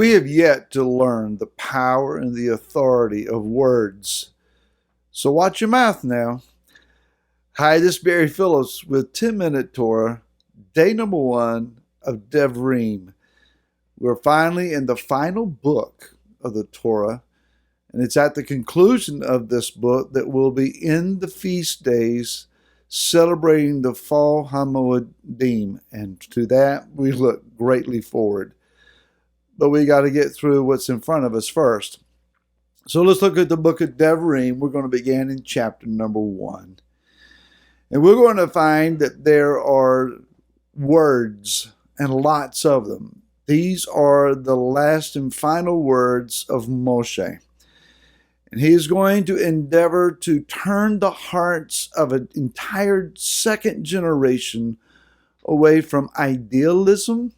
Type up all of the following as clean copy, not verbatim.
We have yet to learn the power and the authority of words. So watch your mouth now. Hi, this is Barry Phillips with 10-Minute Torah, day number 1 of Devrim. We're finally in the final book of the Torah, and it's at the conclusion of this book that we'll be in the feast days celebrating the fall Hamoedim, and to that we look greatly forward. But we got to get through what's in front of us first. So let's look at the book of Devrim. We're going to begin in chapter number 1. And we're going to find that there are words, and lots of them. These are the last and final words of Moshe. And he is going to endeavor to turn the hearts of an entire second generation away from idealism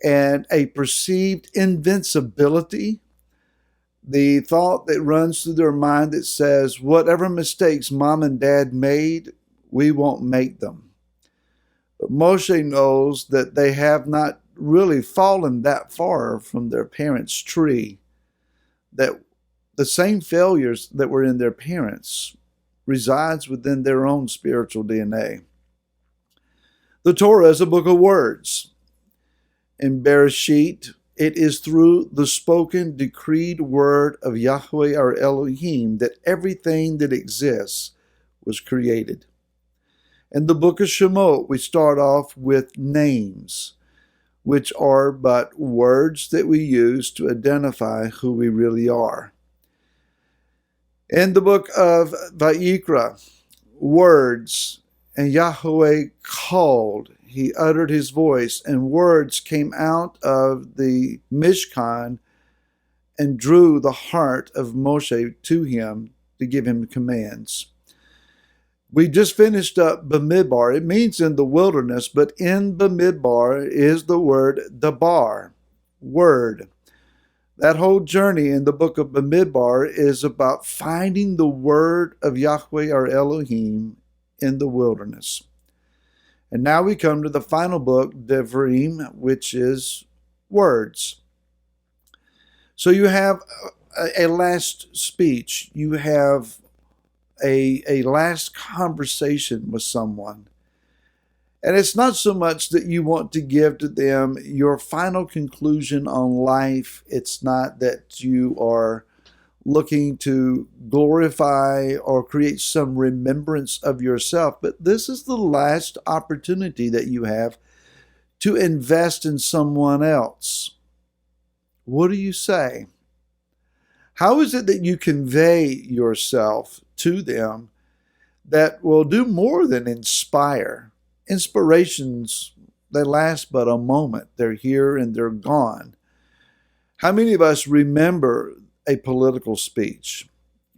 and a perceived invincibility. The thought that runs through their mind that says, whatever mistakes mom and dad made, we won't make them. But Moshe knows that they have not really fallen that far from their parents' tree, that the same failures that were in their parents resides within their own spiritual DNA. The Torah is a book of words. In Bereshit, it is through the spoken, decreed word of Yahweh our Elohim that everything that exists was created. In the book of Shemot, we start off with names, which are but words that we use to identify who we really are. In the book of Vayikra, words, and Yahweh called, he uttered his voice, and words came out of the Mishkan and drew the heart of Moshe to him to give him commands. We just finished up Bamidbar. It means in the wilderness, but in Bamidbar is the word Dabar, word. That whole journey in the book of Bamidbar is about finding the word of Yahweh our Elohim in the wilderness. And now we come to the final book, Devrim, which is words. So you have a last speech. You have a last conversation with someone. And it's not so much that you want to give to them your final conclusion on life. It's not that you are looking to glorify or create some remembrance of yourself, but this is the last opportunity that you have to invest in someone else. What do you say? How is it that you convey yourself to them that will do more than inspire? Inspirations, they last but a moment. They're here and they're gone. How many of us remember a political speech?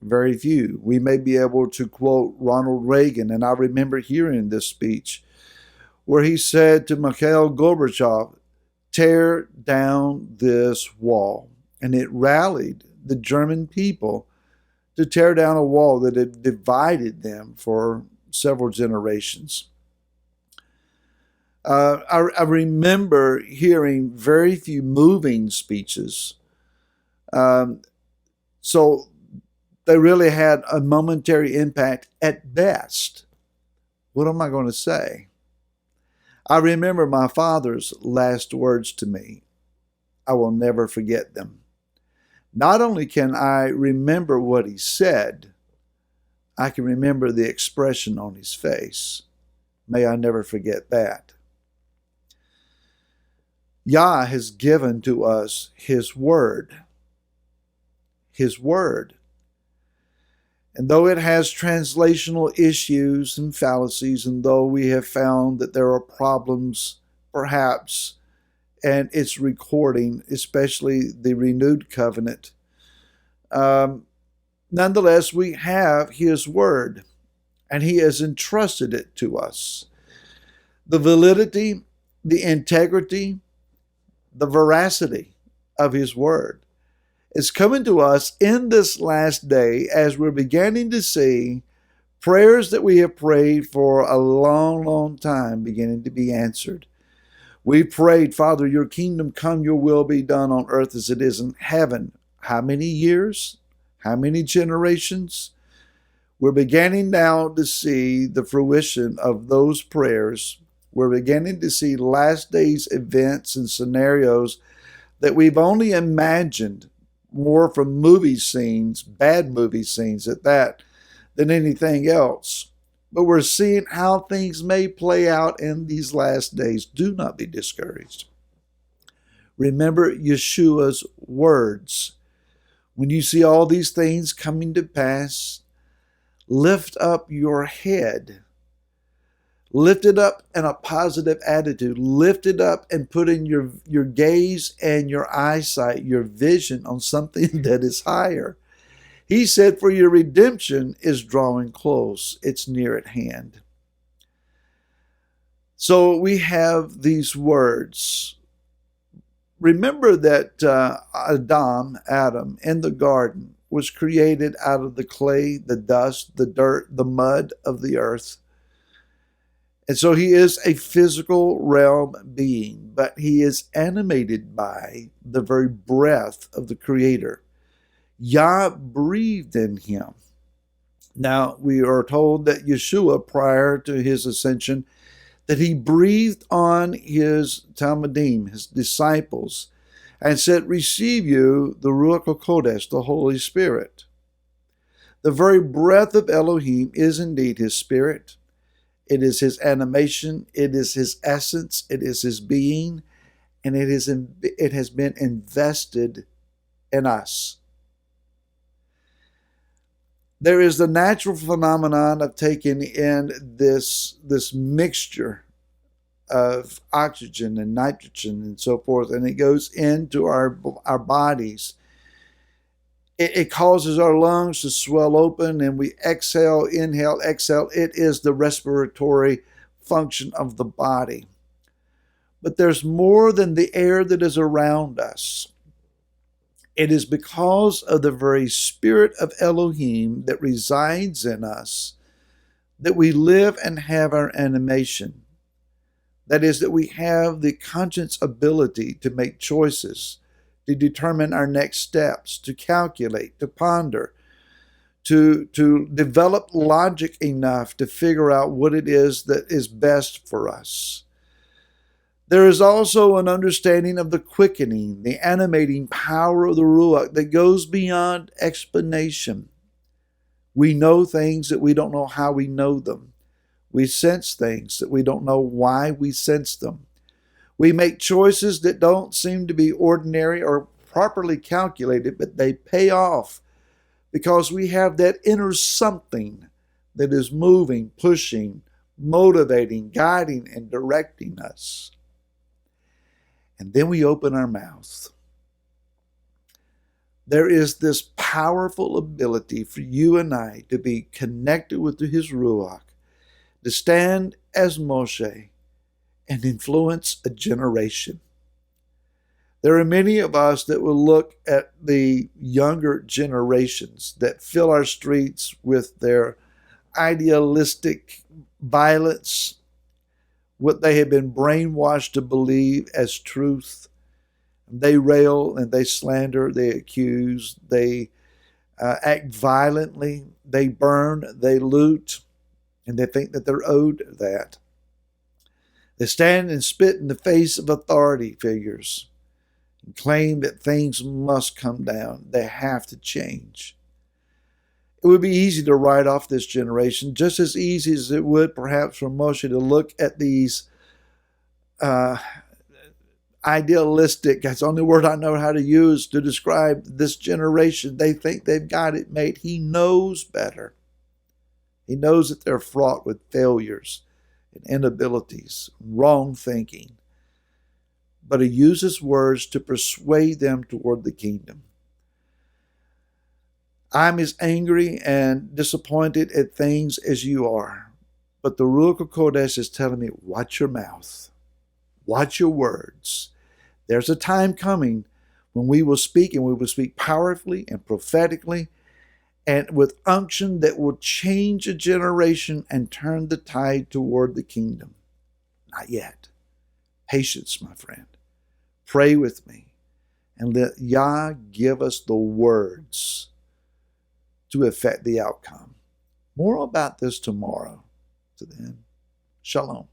Very few. We may be able to quote Ronald Reagan, and I remember hearing this speech where he said to Mikhail Gorbachev, tear down this wall. And it rallied the German people to tear down a wall that had divided them for several generations. I remember hearing very few moving speeches. So they really had a momentary impact at best. What am I going to say? I remember my father's last words to me. I will never forget them. Not only can I remember what he said, I can remember the expression on his face. May I never forget that. Yah has given to us his word. His word. And though it has translational issues and fallacies, and though we have found that there are problems, perhaps, and its recording, especially the renewed covenant, nonetheless, we have his word, and he has entrusted it to us. The validity, the integrity, the veracity of his word is coming to us in this last day as we're beginning to see prayers that we have prayed for a long, long time beginning to be answered. We prayed, Father, your kingdom come, your will be done on earth as it is in heaven. How many years? How many generations? We're beginning now to see the fruition of those prayers. We're beginning to see last days events and scenarios that we've only imagined more from movie scenes, bad movie scenes at that, than anything else. But we're seeing how things may play out in these last days. Do not be discouraged. Remember Yeshua's words. When you see all these things coming to pass, lift up your head. Lift it up in a positive attitude. Lift it up and put in your gaze and your eyesight, your vision on something that is higher. He said, for your redemption is drawing close. It's near at hand. So we have these words. Remember that Adam, in the garden, was created out of the clay, the dust, the dirt, the mud of the earth. And so he is a physical realm being, but he is animated by the very breath of the Creator. Yah breathed in him. Now, we are told that Yeshua, prior to his ascension, that he breathed on his Talmudim, his disciples, and said, receive you the Ruach HaKodesh, the Holy Spirit. The very breath of Elohim is indeed his spirit. It is his animation. It is his essence. It is his being. And it has been invested in us. There is the natural phenomenon of taking in this mixture of oxygen and nitrogen and so forth, and it goes into our bodies. It causes our lungs to swell open, and we exhale, inhale, exhale. It is the respiratory function of the body. But there's more than the air that is around us. It is because of the very spirit of Elohim that resides in us that we live and have our animation. That is, that we have the conscious ability to make choices, to determine our next steps, to calculate, to ponder, to develop logic enough to figure out what it is that is best for us. There is also an understanding of the quickening, the animating power of the Ruach that goes beyond explanation. We know things that we don't know how we know them. We sense things that we don't know why we sense them. We make choices that don't seem to be ordinary or properly calculated, but they pay off because we have that inner something that is moving, pushing, motivating, guiding, and directing us. And then we open our mouth. There is this powerful ability for you and I to be connected with his Ruach, to stand as Moshe and influence a generation. There are many of us that will look at the younger generations that fill our streets with their idealistic violence, what they have been brainwashed to believe as truth. They rail and they slander, they accuse, they act violently, they burn, they loot, and they think that they're owed that. They stand and spit in the face of authority figures and claim that things must come down. They have to change. It would be easy to write off this generation, just as easy as it would perhaps for Moshe to look at these idealistic, that's the only word I know how to use to describe this generation. They think they've got it made. He knows better. He knows that they're fraught with failures and inabilities, wrong thinking. But he uses words to persuade them toward the kingdom. I'm as angry and disappointed at things as you are. But the Ruach HaKodesh is telling me, watch your mouth. Watch your words. There's a time coming when we will speak, and we will speak powerfully and prophetically and with unction that will change a generation and turn the tide toward the kingdom. Not yet. Patience, my friend. Pray with me and let Yah give us the words to affect the outcome. More about this tomorrow. To then, shalom.